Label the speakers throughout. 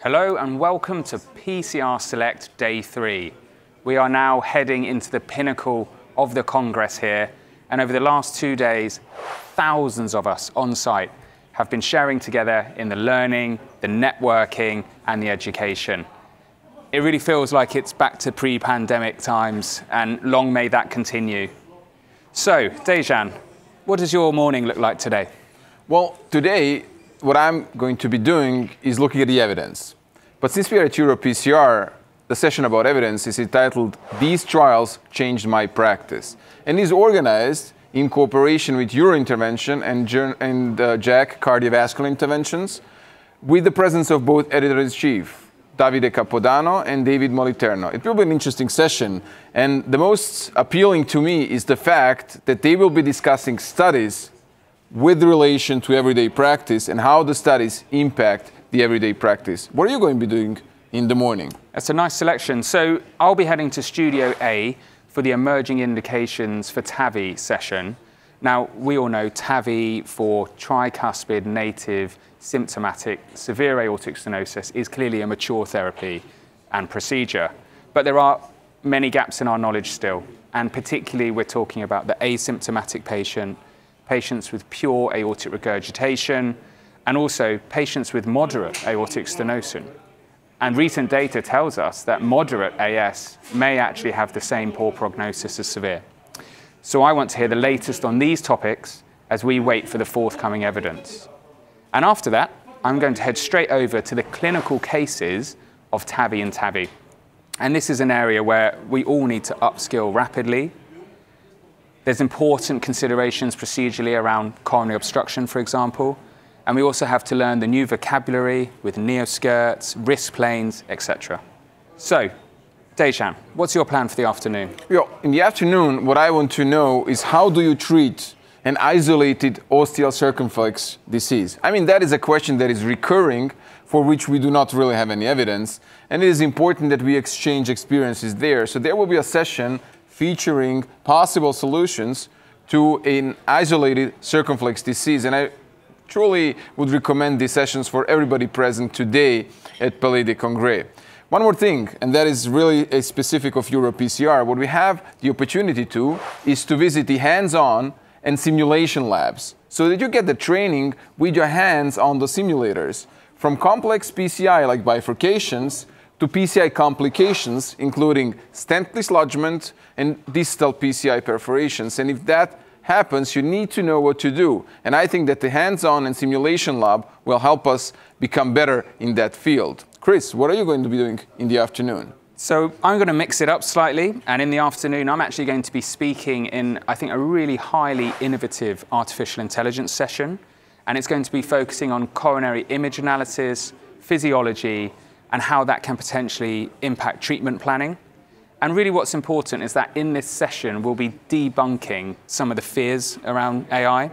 Speaker 1: Hello and welcome to PCR Select Day 3. We are now heading into the pinnacle of the Congress here, and over the last 2 days, thousands of us on site have been sharing together in the learning, the networking, and the education. It really feels like it's back to pre-pandemic times, and long may that continue. So, Dejan, what does your morning look like today?
Speaker 2: Well, today, what I'm going to be doing is looking at the evidence. But since we are at EuroPCR, the session about evidence is entitled "These Trials Changed My Practice," and is organized in cooperation with Eurointervention and JACC Cardiovascular Interventions, with the presence of both Editor-in-Chief Davide Capodano and David Moliterno. It will be an interesting session, and the most appealing to me is the fact that they will be discussing studies with relation to everyday practice and how the studies impact the everyday practice. What are you going to be doing in the morning?
Speaker 1: That's a nice selection. So I'll be heading to Studio A for the Emerging Indications for TAVI session. Now, we all know TAVI for tricuspid native symptomatic severe aortic stenosis is clearly a mature therapy and procedure. But there are many gaps in our knowledge still, and particularly we're talking about the asymptomatic patient, patients with pure aortic regurgitation, and also patients with moderate aortic stenosis. And recent data tells us that moderate AS may actually have the same poor prognosis as severe. So I want to hear the latest on these topics as we wait for the forthcoming evidence. And after that, I'm going to head straight over to the clinical cases of TAVI and TAVI. And this is an area where we all need to upskill rapidly. There's important considerations procedurally around coronary obstruction, for example. And we also have to learn the new vocabulary with neoskirts, wrist planes, etc. So, Dejan, what's your plan for the afternoon?
Speaker 2: In the afternoon, what I want to know is how do you treat an isolated ostial circumflex disease? I mean, that is a question that is recurring, for which we do not really have any evidence. And it is important that we exchange experiences there. So there will be a session featuring possible solutions to an isolated circumflex disease. And I truly would recommend these sessions for everybody present today at Palais des Congrès. One more thing, and that is really a specific of EuroPCR. What we have the opportunity to is to visit the hands-on and simulation labs, so that you get the training with your hands on the simulators, from complex PCI like bifurcations to PCI complications, including stent dislodgement and distal PCI perforations. And if that happens, you need to know what to do. And I think that the hands-on and simulation lab will help us become better in that field. Chris, what are you going to be doing in the afternoon?
Speaker 1: So I'm going to mix it up slightly, and in the afternoon I'm actually going to be speaking in, I think, a really highly innovative artificial intelligence session, and it's going to be focusing on coronary image analysis, physiology, and how that can potentially impact treatment planning. And really what's important is that in this session we'll be debunking some of the fears around AI,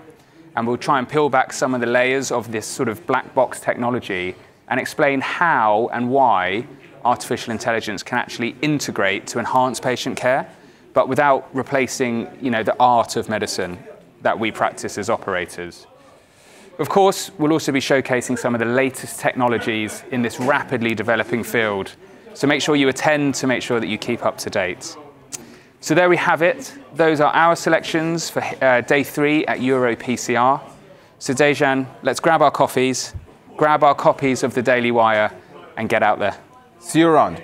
Speaker 1: and we'll try and peel back some of the layers of this sort of black box technology and explain how and why artificial intelligence can actually integrate to enhance patient care, but without replacing, the art of medicine that we practice as operators. Of course, we'll also be showcasing some of the latest technologies in this rapidly developing field. So make sure you attend to make sure that you keep up to date. So there we have it. Those are our selections for day 3 at EuroPCR. So Dejan, let's grab our coffees, grab our copies of the Daily Wire, and get out there.
Speaker 2: See you around.